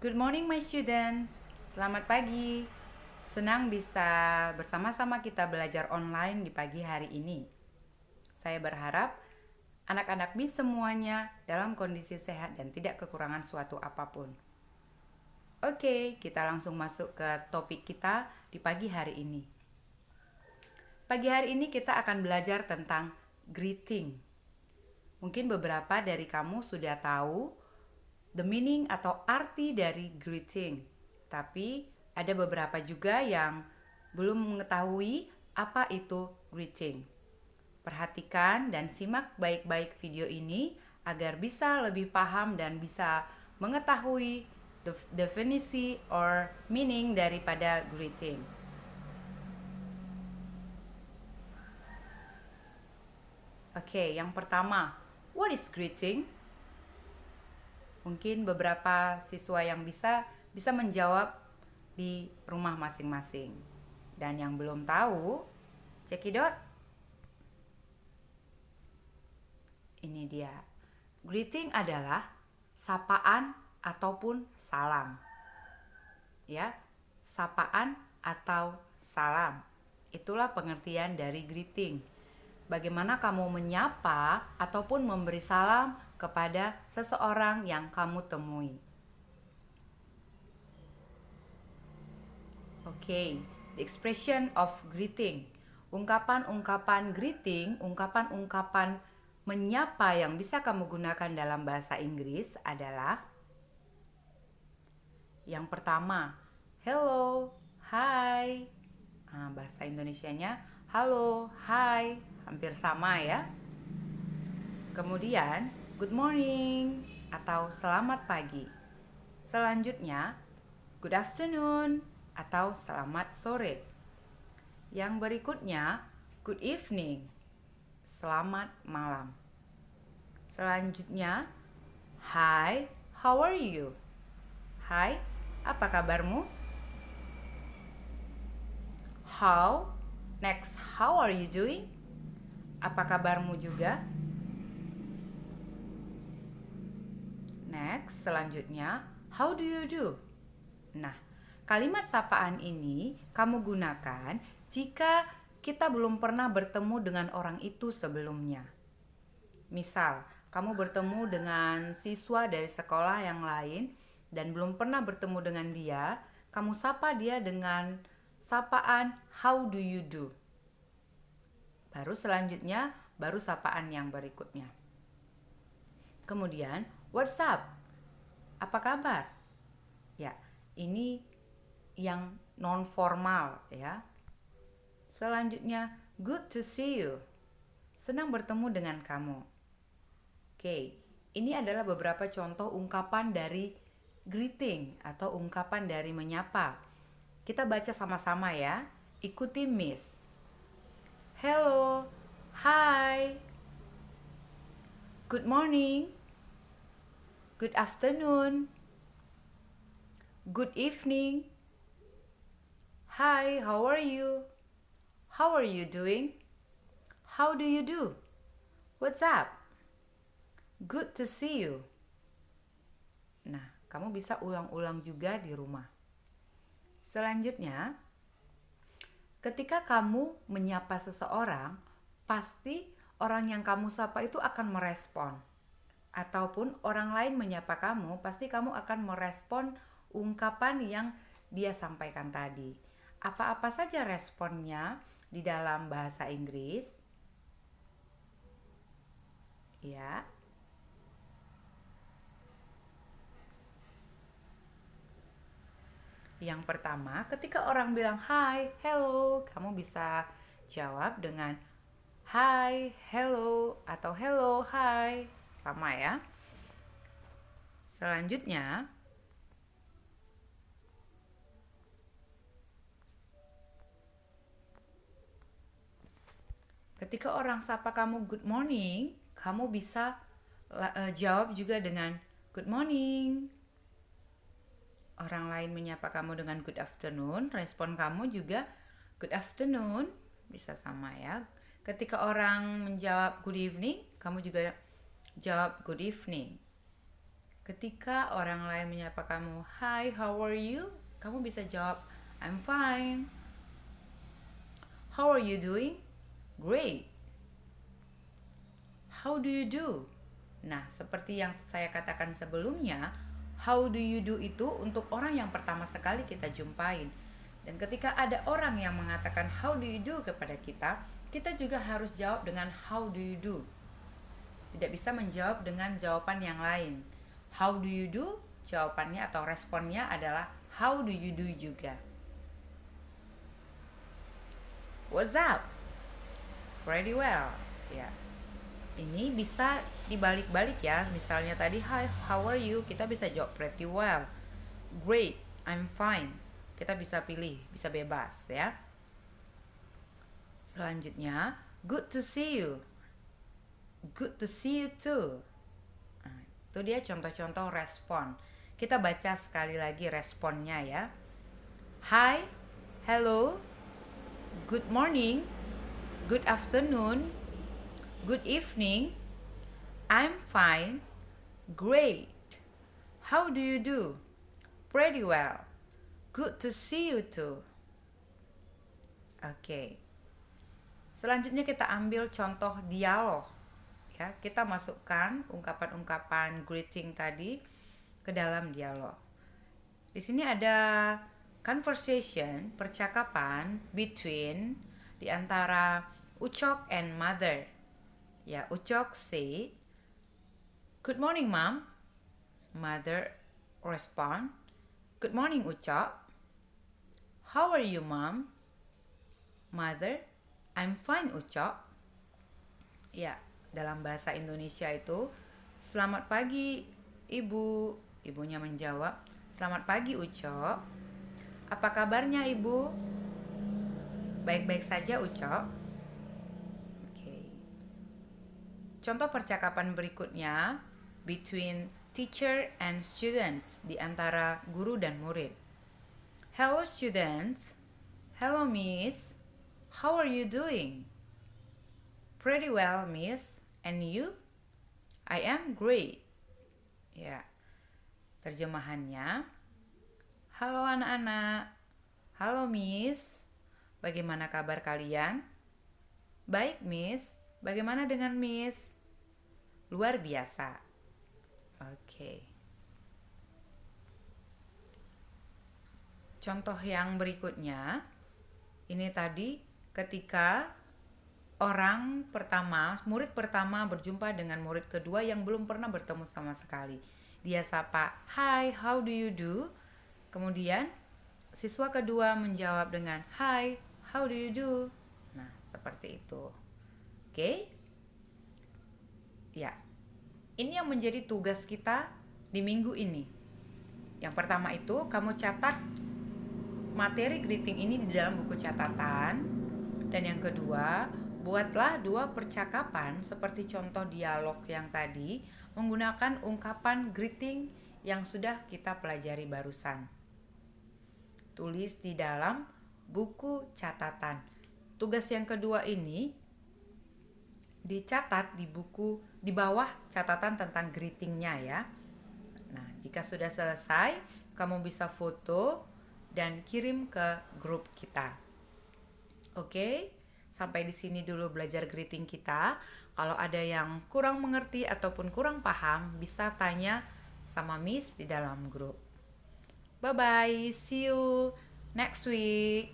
Good morning my students. Selamat pagi. Senang bisa bersama-sama kita belajar online di pagi hari ini. Saya berharap anak-anak bis semuanya dalam kondisi sehat dan tidak kekurangan suatu apapun. Oke, kita langsung masuk ke topik kita di pagi hari ini. Pagi hari ini kita akan belajar tentang greeting. Mungkin beberapa dari kamu sudah tahu the meaning atau arti dari greeting. Tapi ada beberapa juga yang belum mengetahui apa itu greeting. Perhatikan dan simak baik-baik video ini agar bisa lebih paham dan bisa mengetahui definisi or meaning daripada greeting. Oke, yang pertama, what is greeting? Mungkin beberapa siswa yang bisa menjawab di rumah masing-masing. Dan yang belum tahu, cekidot. Ini dia. Greeting adalah sapaan ataupun salam. Ya, sapaan atau salam. Itulah pengertian dari greeting. Bagaimana kamu menyapa ataupun memberi salam kepada seseorang yang kamu temui. Oke, the expression of greeting. Ungkapan-ungkapan greeting, ungkapan-ungkapan menyapa yang bisa kamu gunakan dalam bahasa Inggris adalah yang pertama, hello, hi. Bahasa Indonesianya halo, hai, hampir sama ya. Kemudian, good morning atau selamat pagi. Selanjutnya, good afternoon atau selamat sore. Yang berikutnya, good evening, selamat malam. Selanjutnya, hi, how are you? Hai, apa kabarmu? How are you doing? Apa kabarmu juga? Next, selanjutnya, how do you do? Nah, kalimat sapaan ini kamu gunakan jika kita belum pernah bertemu dengan orang itu sebelumnya. Misal, kamu bertemu dengan siswa dari sekolah yang lain dan belum pernah bertemu dengan dia, kamu sapa dia dengan sapaan how do you do. Baru selanjutnya, baru sapaan yang berikutnya. Kemudian, what's up? Apa kabar? Ya, ini yang non formal ya. Selanjutnya, good to see you. Senang bertemu dengan kamu. Oke, ini adalah beberapa contoh ungkapan dari greeting atau ungkapan dari menyapa. Kita baca sama-sama ya. Ikuti Miss. Hello, hi, good morning, good afternoon, good evening, hi, how are you? How are you doing? How do you do? What's up? Good to see you. Nah, kamu bisa ulang-ulang juga di rumah. Selanjutnya, ketika kamu menyapa seseorang, pasti orang yang kamu sapa itu akan merespon. Ataupun orang lain menyapa kamu, pasti kamu akan merespon ungkapan yang dia sampaikan tadi. Apa-apa saja responnya di dalam bahasa Inggris? Ya. Yang pertama, ketika orang bilang hi, hello, kamu bisa jawab dengan hi, hello, atau hello, hi. Sama ya. Selanjutnya, ketika orang sapa kamu good morning, kamu bisa jawab juga dengan good morning. Orang lain menyapa kamu dengan good afternoon, respon kamu juga good afternoon, bisa sama ya. Ketika orang menjawab good evening, kamu juga jawab good evening. Ketika orang lain menyapa kamu, "Hi, how are you?" Kamu bisa jawab, "I'm fine." "How are you doing?" "Great." "How do you do?" Nah, seperti yang saya katakan sebelumnya, how do you do itu untuk orang yang pertama sekali kita jumpain. Dan ketika ada orang yang mengatakan how do you do kepada kita juga harus jawab dengan how do you do. Tidak bisa menjawab dengan jawaban yang lain. How do you do? Jawabannya atau responnya adalah how do you do juga. What's up? Pretty well. Ya. Ini bisa dibalik-balik ya. Misalnya tadi hi, how are you? Kita bisa jawab pretty well. Great, I'm fine. Kita bisa pilih, bisa bebas ya. Selanjutnya, good to see you. Good to see you too. Nah, itu dia contoh-contoh respon. Kita baca sekali lagi responnya ya. Hi, hello, good morning, good afternoon, good evening, I'm fine, great, how do you do? Pretty well, good to see you too. Oke. Selanjutnya kita ambil contoh dialog. Ya, kita masukkan ungkapan-ungkapan greeting tadi ke dalam dialog. Di sini ada conversation, percakapan between di antara Ucok and mother. Ya, Ucok say, "Good morning, mom." Mother respond, "Good morning, Ucok." "How are you, mom?" Mother, "I'm fine, Ucok." Ya, dalam bahasa Indonesia itu, "Selamat pagi, Ibu." Ibunya menjawab, "Selamat pagi, Ucok." "Apa kabarnya, Ibu?" "Baik-baik saja, Ucok." Oke. Contoh percakapan berikutnya between teacher and students, di antara guru dan murid. "Hello, students." "Hello, Miss. How are you doing?" "Pretty well, Miss. And you?" "I am great." Ya. Terjemahannya, "Halo anak-anak." "Halo, Miss. Bagaimana kabar kalian?" "Baik, Miss. Bagaimana dengan Miss?" "Luar biasa." Oke. Contoh yang berikutnya, ini tadi ketika murid pertama berjumpa dengan murid kedua yang belum pernah bertemu sama sekali. Dia sapa, "Hi, how do you do?" Kemudian siswa kedua menjawab dengan, "Hi, how do you do?" Nah, seperti itu. Oke? Ya. Ini yang menjadi tugas kita di minggu ini. Yang pertama itu, kamu catat materi greeting ini di dalam buku catatan. Dan yang kedua, buatlah 2 percakapan seperti contoh dialog yang tadi menggunakan ungkapan greeting yang sudah kita pelajari barusan. Tulis di dalam buku catatan. Tugas yang kedua ini dicatat di buku di bawah catatan tentang greetingnya ya. Nah, jika sudah selesai, kamu bisa foto dan kirim ke grup kita. Oke? Sampai di sini dulu belajar greeting kita. Kalau ada yang kurang mengerti ataupun kurang paham, bisa tanya sama Miss di dalam grup. Bye-bye, see you next week.